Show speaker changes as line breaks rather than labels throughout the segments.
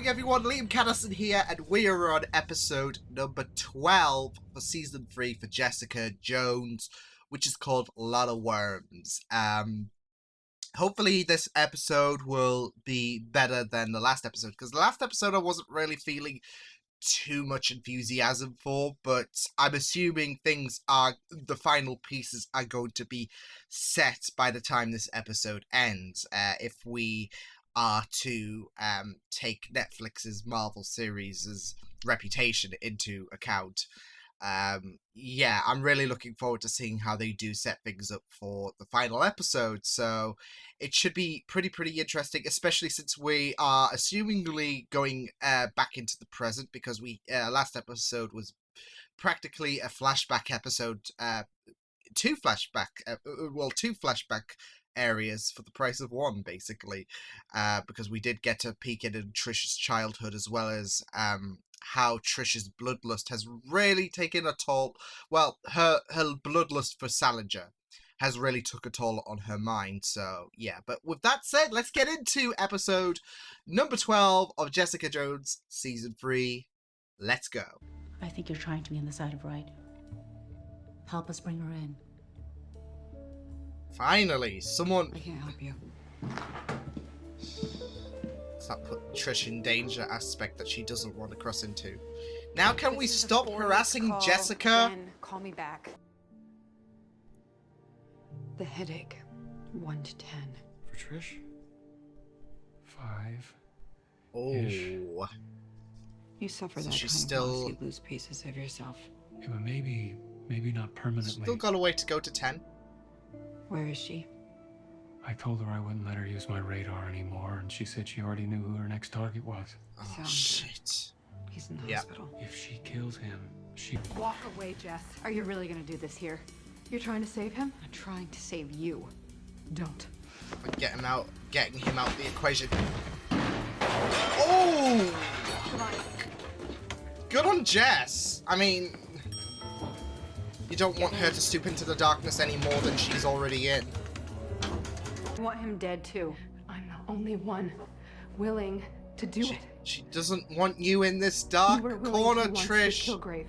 morning, everyone. Liam Catterson here, and we are on episode number 12 for season 3 for Jessica Jones, which is called Lotta Worms. Hopefully this episode will be better than the last episode, because the last episode I wasn't really feeling too much enthusiasm for, but I'm assuming the final pieces are going to be set by the time this episode ends, if we are to take Netflix's Marvel series' reputation into account. Yeah, I'm really looking forward to seeing how they do set things up for the final episode, so it should be pretty interesting, especially since we are assumingly going back into the present, because we last episode was practically a flashback episode, two flashback areas for the price of one, basically, because we did get a peek into Trish's childhood, as well as how Trish's bloodlust has really taken a toll. Well, her bloodlust for Salinger has really took a toll on her mind, so yeah. But with that said, let's get into episode number 12 of Jessica Jones Season 3. Let's go.
I think you're trying to be on the side of right. Help us bring her in.
Finally, someone...
I can't help you.
Let's not put Trish in danger aspect that she doesn't want to cross into. Now can we stop harassing Jessica?
Ben, call me back. The headache, 1 to 10.
For Trish? 5.
Oh.
You suffer
So
that
she's
kind
still...
of loss, you lose pieces of yourself.
Yeah, but maybe not permanently.
Still got a way to go to 10.
Where is she?
I told her I wouldn't let her use my radar anymore, and she said she already knew who her next target was.
Oh,
Sound.
shit.
He's in the
Yeah.
hospital.
If she kills him, she...
Walk away, Jess. Are you really gonna do this here? You're trying to save him?
I'm trying to save you. Don't.
Getting him out of the equation. Oh!
Come on.
Good on Jess. I mean, you don't want her to stoop into the darkness any more than she's already in.
I want him dead too. I'm the only one willing to do it.
She doesn't want you in this dark
You were willing
corner,
to once
Trish.
with Kilgrave,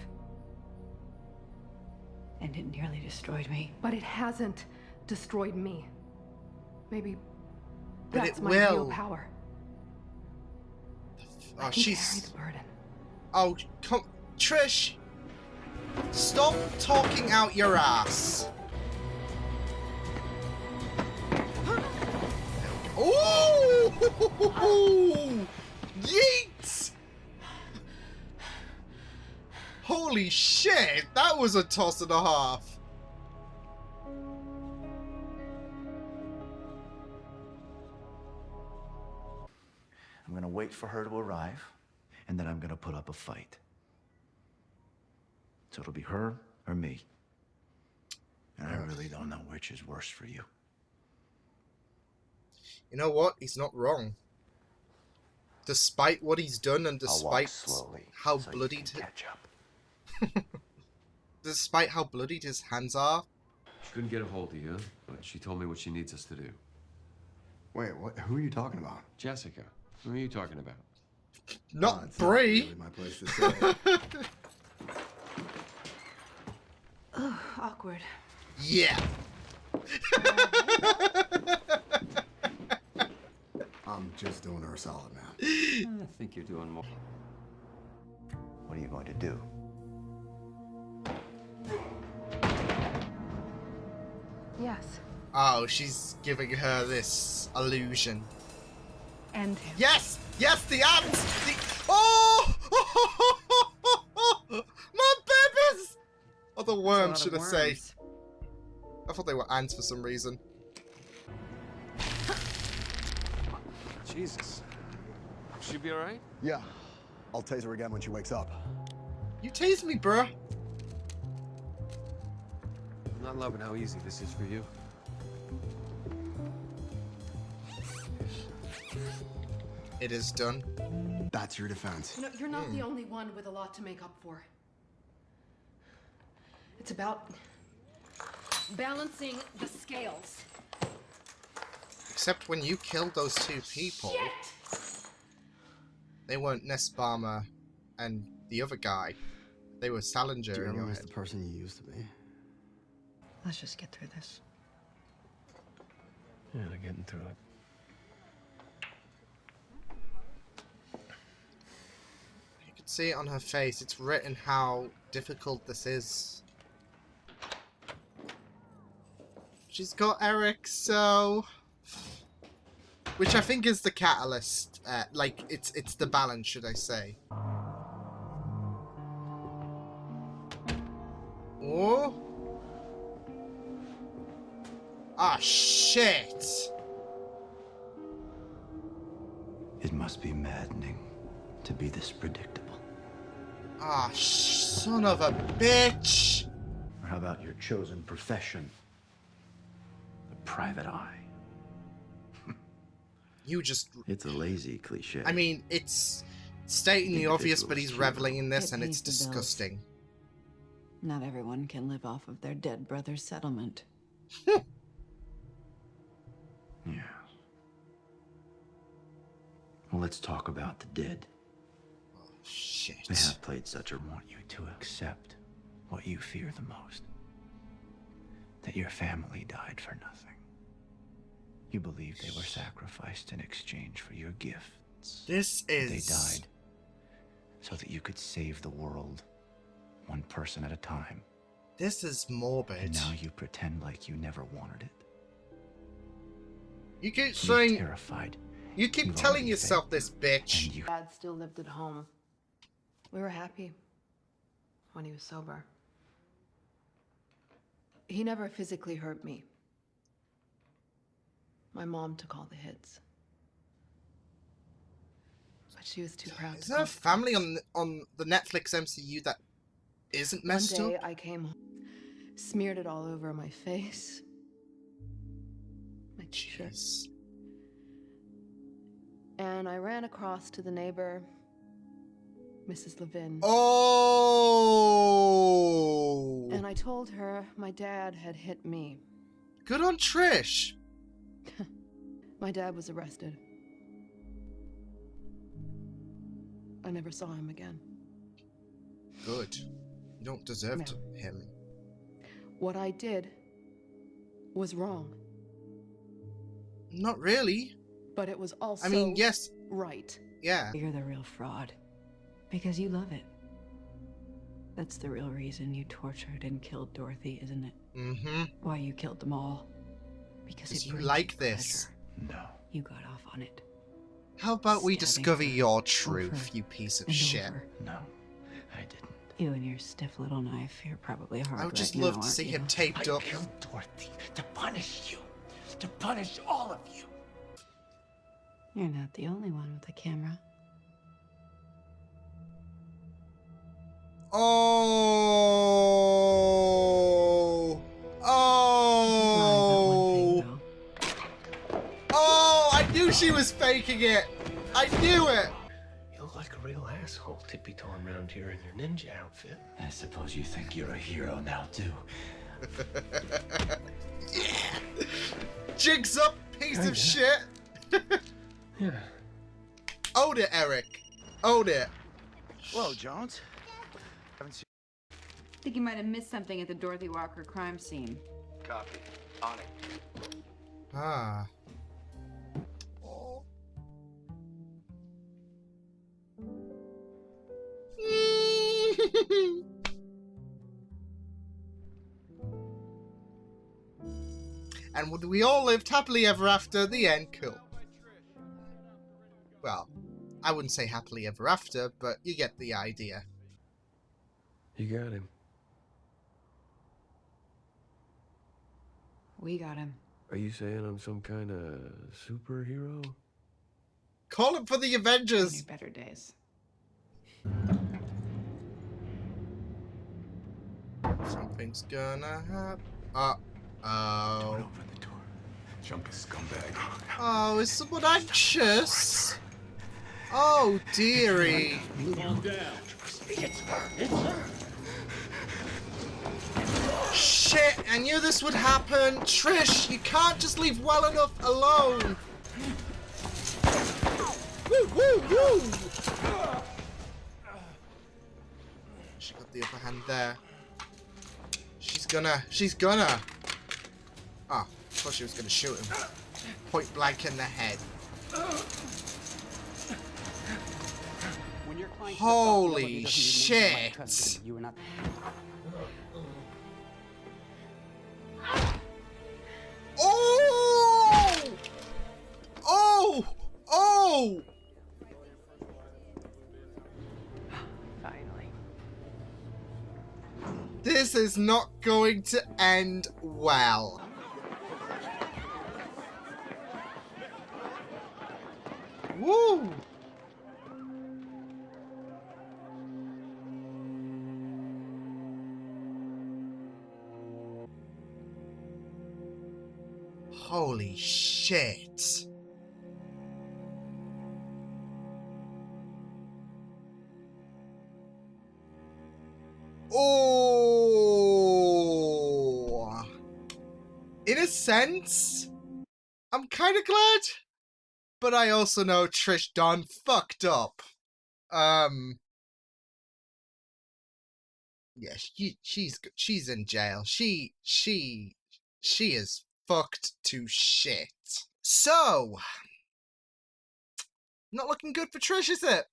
And it nearly destroyed me.
but it hasn't destroyed me. Maybe
But
that's
it
my
will.
real power.
Oh,
I can carry
she's...
the burden.
Oh, come... Trish! Stop talking out your ass. Ooh! Yeet! Holy shit! That was a toss and a half.
I'm gonna wait for her to arrive, and then I'm gonna put up a fight. So it'll be her or me. And I really don't know which is worse for you.
You know what? He's not wrong. Despite what he's done, and
I'll walk
despite
slowly,
how
so you
bloodied,
can catch up.
despite how bloodied his hands are,
She couldn't get a hold of you, but she told me what she needs us to do.
Wait, what? Who are you talking about?
Jessica, who are you talking about?
not
It's
Bree.
really my place to say.
Ugh, awkward.
Yeah.
I'm just doing her a solid, man.
I think you're doing more.
What are you going to do?
Yes.
Oh, she's giving her this illusion.
End him.
Yes! Yes, the ants! The... Oh! My babies! Oh, the worms, should I say. I thought they were ants for some reason.
Jesus. She be alright?
Yeah, I'll tase her again when she wakes up.
You teased me, bruh.
I'm not loving how easy this is for you.
It is done.
That's your defense.
No, you're not the only one with a lot to make up for. It's about balancing the scales.
Except when you killed those two people.
Shit!
They weren't Nussbaumer and the other guy. They were Salinger
Do you
in
ever
your
miss
head.
the person you used to be?
Let's just get through this.
Yeah, they're getting through it.
You can see it on her face. It's written how difficult this is. She's got Eric, so... Which I think is the catalyst. Like, it's the balance, should I say. Oh? Ah, shit!
It must be maddening to be this predictable.
Ah, son of a bitch!
Or how about your chosen profession? The private eye.
You just...
It's a lazy cliche.
I mean, it's stating the obvious, but he's
Individuals
reveling in this,
It
and it's
pays the bills.
disgusting.
Not everyone can live off of their dead brother's settlement.
Yeah. Well, let's talk about the dead.
Shit.
They have played such a want you to accept what you fear the most. That your family died for nothing. You believe they were sacrificed in exchange for your gifts.
This
They
is...
died so that you could save the world, one person at a time.
This is morbid.
And now you pretend like you never wanted it.
You keep
You're
saying...
terrified.
You keep
You've
telling
already
yourself
failed.
this, bitch.
And you
Dad still lived at home. We were happy when he was sober. He never physically hurt me. My mom took all the hits. But she was too proud
Is
to
there a
come.
family on the Netflix MCU that isn't messed
One day
up?
I came home, smeared it all over my face, my t-shirt,
Jeez.
and I ran across to the neighbor, Mrs. Levin.
Oh!
And I told her my dad had hit me.
Good on Trish.
My dad was arrested. I never saw him again.
Good. You don't deserve
No.
him.
What I did was wrong,
Not really.
but it was also
I mean, yes,
right.
yeah.
You're the real fraud. Because you love it. That's the real reason you tortured and killed Dorothy, isn't it?
Mm-hmm.
Why you killed them all. Because it
You
brings
like this.
pleasure.
No.
You got off on it.
How about we
Stabbing
discover
her
your
over
truth, you piece of
and
shit?
over.
No, I didn't.
You and your stiff little knife, you're probably hard
I would just
right
love
now,
to
aren't
see
you?
him taped up.
killed Dorothy to punish you. To punish all of you.
You're not the only one with a camera.
Oh! Oh! Oh! I knew she was faking it! I knew it!
You look like a real asshole, tippy-toeing around here in your ninja outfit.
I suppose you think you're a hero now, too.
Yeah! Jigs up, piece
Kinda.
of shit!
Yeah.
Own it, Eric. Own it.
Whoa, Jones. Haven't seen.
Think you might have missed something at the Dorothy Walker crime scene.
Copy. On it.
Ah. And we all lived happily ever after. The end. Cool. Well, I wouldn't say happily ever after, but you get the idea.
You got him.
We got him.
Are you saying I'm some kind of superhero?
Call it for the Avengers.
Any better days.
Something's gonna happen.
Don't
Oh.
open the door. Jump a scumbag.
Oh, is someone anxious? Oh, dearie. Shit, I knew this would happen. Trish, you can't just leave well enough alone. Woo, woo, woo. the upper hand there. She's gonna. Oh, I thought she was gonna shoot him. Point blank in the head. Holy shit! Oh! Oh! Oh!
Finally.
This is not going to end well. Woo! Holy shit. Oh! In a sense, I'm kind of glad, but I also know Trish done fucked up. Yeah, she's in jail. She is fucked to shit. So, not looking good for Trish, is it?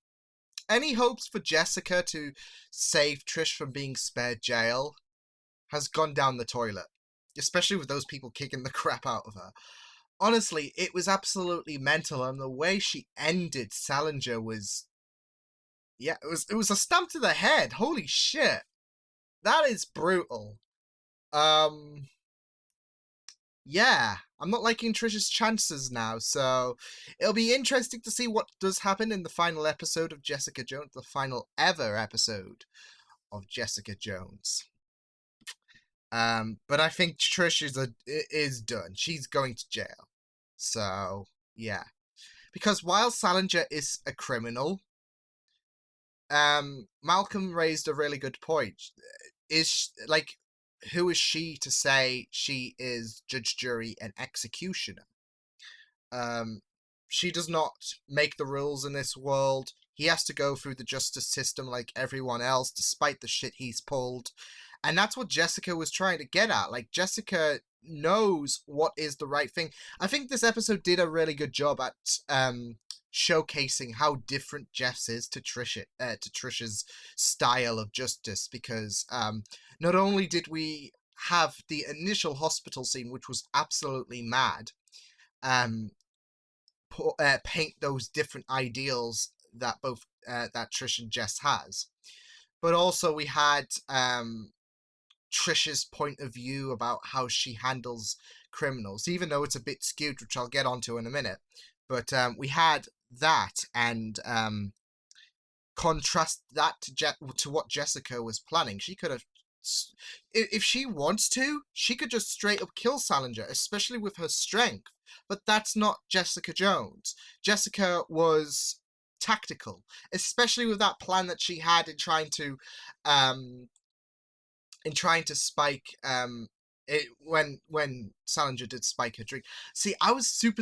Any hopes for Jessica to save Trish from being spared jail has gone down the toilet, especially with those people kicking the crap out of her. Honestly, it was absolutely mental, and the way she ended Salinger was, yeah, it was a stamp to the head. Holy shit. That is brutal. Yeah, I'm not liking Trish's chances now, so it'll be interesting to see what does happen in the final episode of Jessica Jones, the final ever episode of Jessica Jones. But I think Trish is done. She's going to jail. So, yeah. Because while Salinger is a criminal, Malcolm raised a really good point. Who is she to say she is judge, jury, and executioner? She does not make the rules in this world. He has to go through the justice system like everyone else, despite the shit he's pulled. And that's what Jessica was trying to get at. Like, Jessica knows what is the right thing. I think this episode did a really good job at showcasing how different Jess is to Trish's style of justice, because not only did we have the initial hospital scene, which was absolutely mad, paint those different ideals that both that Trish and Jess has, but also we had Trish's point of view about how she handles criminals, even though it's a bit skewed, which I'll get onto in a minute. But we had that, and contrast that to what Jessica was planning. She could have, if she wants to, she could just straight up kill Salinger, especially with her strength. But that's not Jessica Jones. Jessica was tactical, especially with that plan that she had in trying to spike when Salinger did spike her drink. See, I was super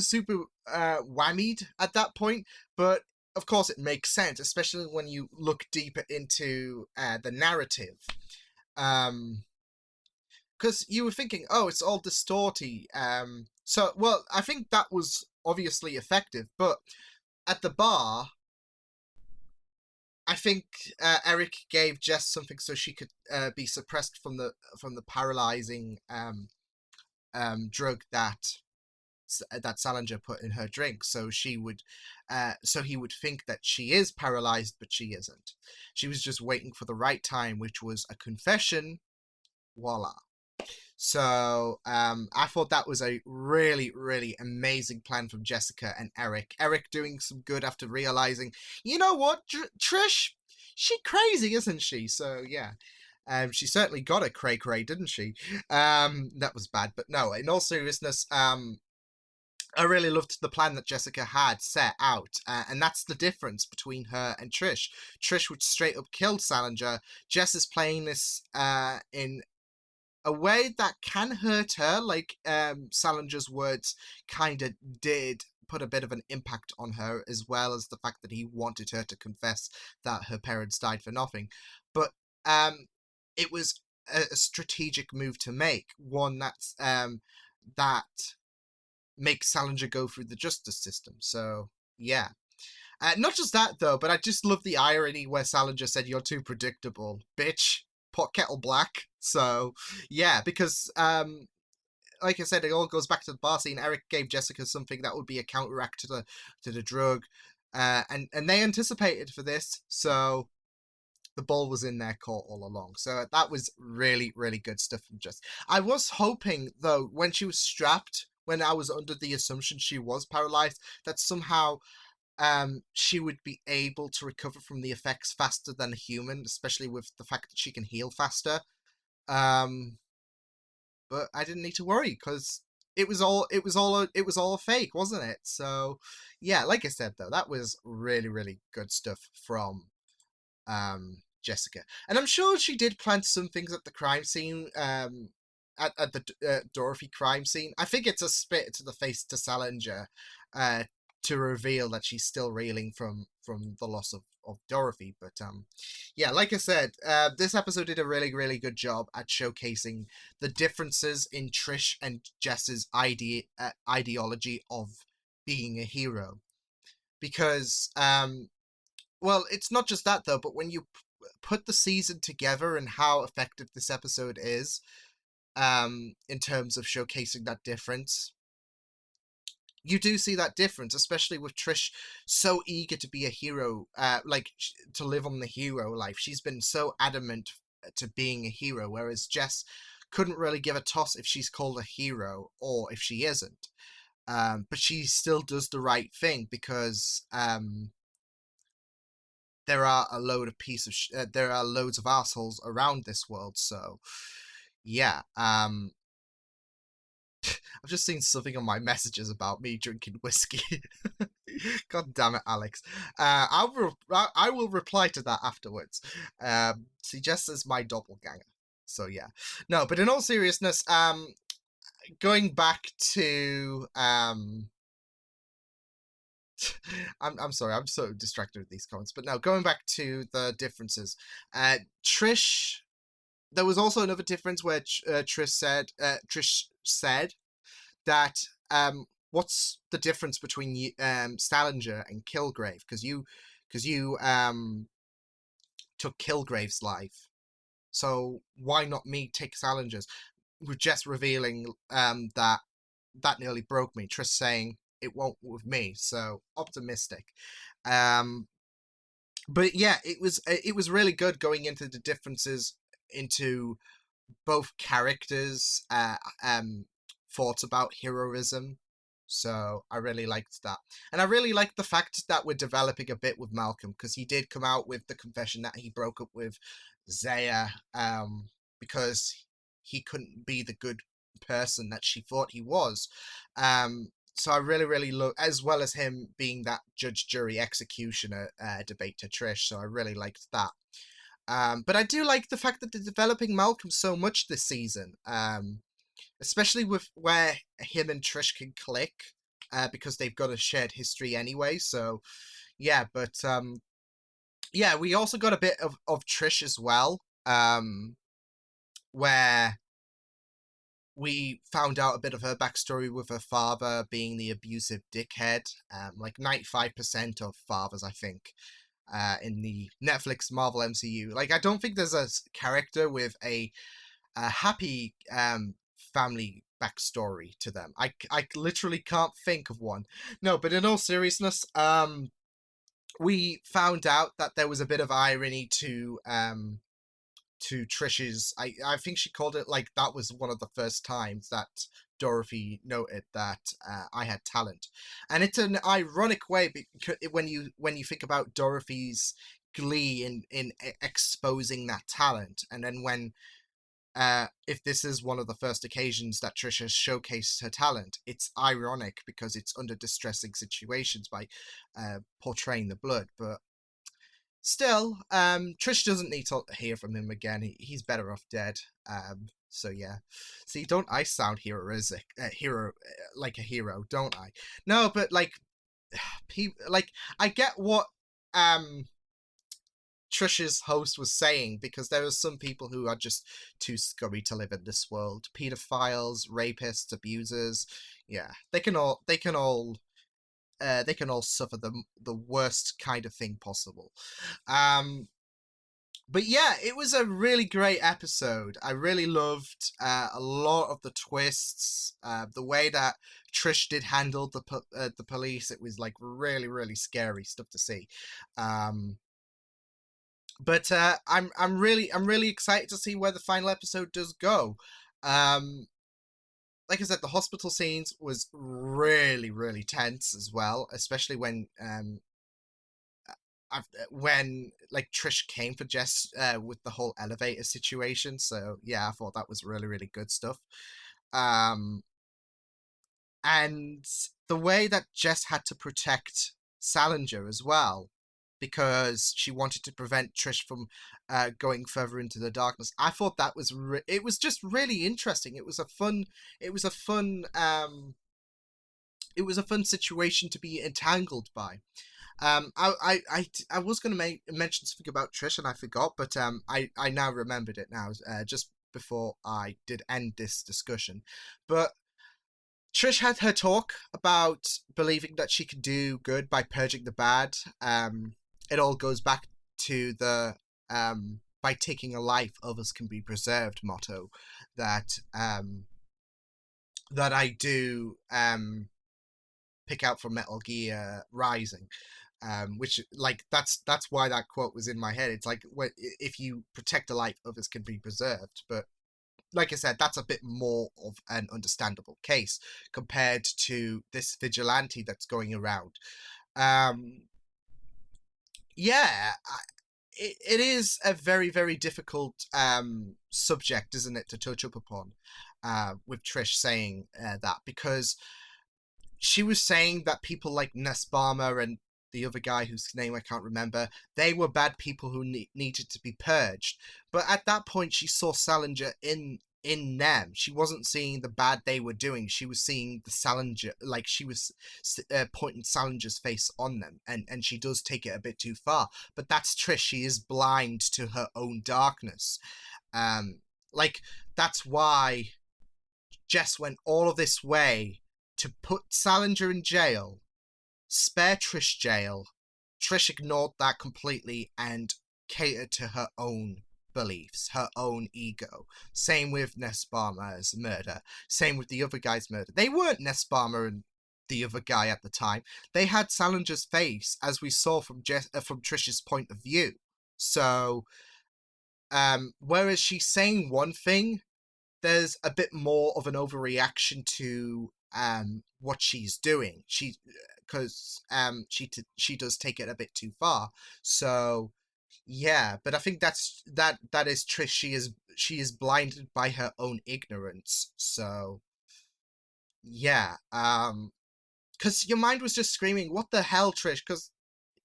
whammied at that point, but of course it makes sense, especially when you look deeper into the narrative. Because you were thinking, oh, it's all distorty. Well, I think that was obviously effective, but at the bar, I think Eric gave Jess something so she could be suppressed from the paralyzing drug that Salinger put in her drink, so he would think that she is paralyzed, but she isn't. She was just waiting for the right time, which was a confession. Voila. So I thought that was a really, really amazing plan from Jessica and Eric. Eric doing some good after realizing, you know what, Trish, she crazy, isn't she? So yeah, she certainly got a cray-cray, didn't she? That was bad, but no, in all seriousness, I really loved the plan that Jessica had set out, and that's the difference between her and Trish. Trish would straight up kill Salinger. Jess is playing this in a way that can hurt her, like Salinger's words kind of did put a bit of an impact on her, as well as the fact that he wanted her to confess that her parents died for nothing. But it was a strategic move to make, one that's that makes Salinger go through the justice system. So yeah. Not just that though, but I just love the irony where Salinger said, "You're too predictable, bitch. Pot kettle black." So yeah, because like I said, it all goes back to the bar scene. Eric gave Jessica something that would be a counteract to the drug, and they anticipated for this, so the ball was in their court all along. So that was really, really good stuff from Jess. I was hoping though, when she was strapped, when I was under the assumption she was paralyzed, that somehow she would be able to recover from the effects faster than a human, especially with the fact that she can heal faster. But I didn't need to worry because it was all a fake, wasn't it? So yeah, like I said though, that was really, really good stuff from Jessica, and I'm sure she did plant some things at the crime scene, at the Dorothy crime scene. I think it's a spit to the face to Salinger, to reveal that she's still reeling from the loss of Dorothy. But yeah, like I said, this episode did a really, really good job at showcasing the differences in Trish and Jess's ideology of being a hero, because well, it's not just that though, but when you put the season together and how effective this episode is, in terms of showcasing that difference, you do see that difference, especially with Trish so eager to be a hero, to live on the hero life. She's been so adamant to being a hero, whereas Jess couldn't really give a toss if she's called a hero or if she isn't. But she still does the right thing because there are a load of there are loads of assholes around this world. So yeah, I've just seen something on my messages about me drinking whiskey. God damn it, Alex. I will reply to that afterwards. See, Jess is my doppelganger. So yeah, no, but in all seriousness, going back to I'm sorry, I'm so distracted with these comments. But no, going back to the differences. Trish, there was also another difference where Trish said that what's the difference between Salinger and Kilgrave? Because you took Kilgrave's life, so why not me take Salinger's? With Jess revealing that nearly broke me. Trish saying it won't with me, so optimistic. But yeah, it was really good going into the differences into both characters' thoughts about heroism. So I really liked that. And I really liked the fact that we're developing a bit with Malcolm, because he did come out with the confession that he broke up with Zaya because he couldn't be the good person that she thought he was. So I really, really love, as well as him being that judge, jury, executioner debate to Trish. So I really liked that. But I do like the fact that they're developing Malcolm so much this season, especially with where him and Trish can click, because they've got a shared history anyway. So yeah, but yeah, we also got a bit of Trish as well, where we found out a bit of her backstory with her father being the abusive dickhead. Like 95% of fathers, I think, in the Netflix Marvel MCU. Like, I don't think there's a character with a happy family backstory to them. I literally can't think of one. No, but in all seriousness, we found out that there was a bit of irony to Trish's, I think she called it, like, that was one of the first times that Dorothy noted that I had talent. And it's an ironic way, because when you think about Dorothy's glee in exposing that talent, and then when if this is one of the first occasions that Trish has showcased her talent, it's ironic because it's under distressing situations by portraying the blood. But still, Trish doesn't need to hear from him again. He's better off dead. So yeah. See, don't I sound like a hero, don't I? No, but like, I get what Trish's host was saying, because there are some people who are just too scummy to live in this world. Pedophiles, rapists, abusers. Yeah, they can all suffer the worst kind of thing possible. But yeah, it was a really great episode. I really loved a lot of the twists, the way that Trish did handle the police. It was like really, really scary stuff to see. But I'm really excited to see where the final episode does go. Like I said, the hospital scenes was really, really tense as well, especially when like Trish came for Jess with the whole elevator situation. So yeah, I thought that was really, really good stuff. And the way that Jess had to protect Salinger as well, because she wanted to prevent Trish from going further into the darkness. I thought that was it was just really interesting. It was a fun situation to be entangled by. I was going to mention something about Trish and I forgot, but I now remembered it now, just before I did end this discussion. But Trish had her talk about believing that she could do good by purging the bad. It all goes back to the by taking a life, others can be preserved motto that that I do pick out from Metal Gear Rising. Which, like, that's why that quote was in my head. It's like, if you protect a life, others can be preserved. But like I said, that's a bit more of an understandable case compared to this vigilante that's going around. Yeah, it is a very, very difficult subject, isn't it, to touch up upon, with Trish saying that, because she was saying that people like Nesbama and the other guy whose name I can't remember, they were bad people who needed to be purged. But at that point, she saw Salinger in them. She wasn't seeing the bad they were doing. She was seeing the Salinger, like she was pointing Salinger's face on them. And she does take it a bit too far. But that's Trish. She is blind to her own darkness. Like, that's why Jess went all of this way to put Salinger in jail, spare Trish jail. Trish ignored that completely and catered to her own beliefs, her own ego. Same with Nesbama's murder. Same with the other guy's murder. They weren't Nesbama and the other guy at the time. They had Salinger's face, as we saw from Trish's point of view. So, whereas she's saying one thing, there's a bit more of an overreaction to what she's doing. Because she does take it a bit too far. So yeah, but I think that is Trish. She is blinded by her own ignorance. So yeah, because your mind was just screaming, "What the hell, Trish?" Because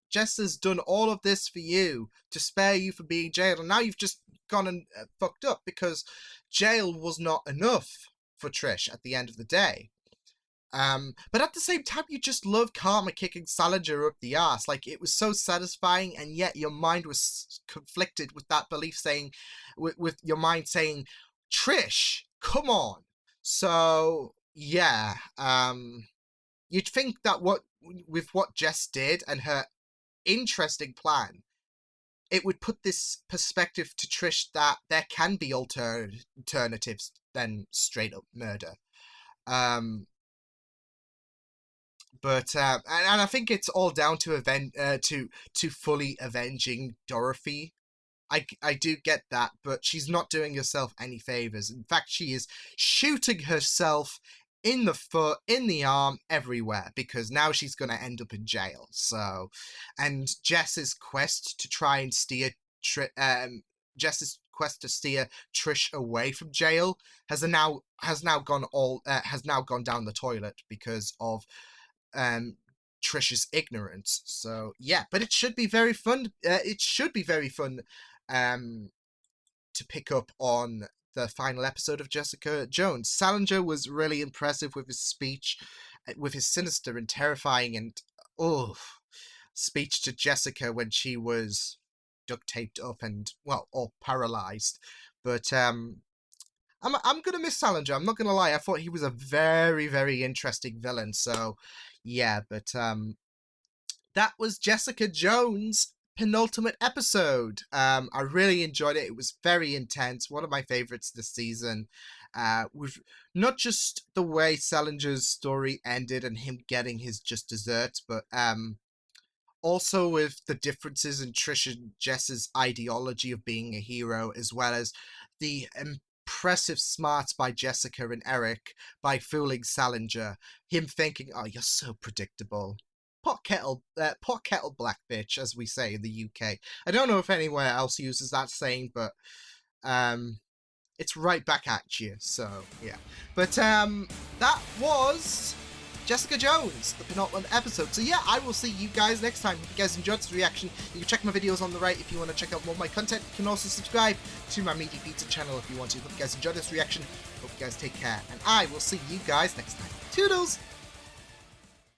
Jess has done all of this for you to spare you from being jailed, and now you've just gone and fucked up, because jail was not enough for Trish at the end of the day. But at the same time, you just love Karma kicking Salinger up the arse. Like, it was so satisfying, and yet your mind was conflicted with that belief, saying, with your mind saying, Trish, come on. So yeah, you'd think that with what Jess did and her interesting plan, it would put this perspective to Trish that there can be alternatives than straight up murder. But and I think it's all down to to fully avenging Dorothy. I do get that, but she's not doing herself any favors. In fact, she is shooting herself in the foot, in the arm, everywhere, because now she's going to end up in jail. So, and Jess's quest to try and steer Jess's quest to steer Trish away from jail has now gone down the toilet because of Trish's ignorance. So yeah, but it should be very fun. It should be very fun to pick up on the final episode of Jessica Jones. Salinger was really impressive with his speech, with his sinister and terrifying and speech to Jessica when she was duct taped up and, well, or paralyzed. But I'm gonna miss Salinger. I'm not gonna lie. I thought he was a very, very interesting villain. So yeah, but that was Jessica Jones' penultimate episode. I really enjoyed it. It was very intense. One of my favorites this season. With not just the way Salinger's story ended and him getting his just desserts, but also with the differences in Trish and Jess's ideology of being a hero, as well as the impressive smarts by Jessica and Eric by fooling Salinger. Him thinking, "Oh, you're so predictable." Pot kettle black bitch, as we say in the UK. I don't know if anywhere else uses that saying, but it's right back at you. So yeah, but that was Jessica Jones, the penultimate episode. So yeah, I will see you guys next time. If you guys enjoyed this reaction, you can check my videos on the right if you want to check out more of my content. You can also subscribe to my Meaty Pizza channel if you want to. Hope you guys enjoyed this reaction. Hope you guys take care, and I will see you guys next time. Toodles!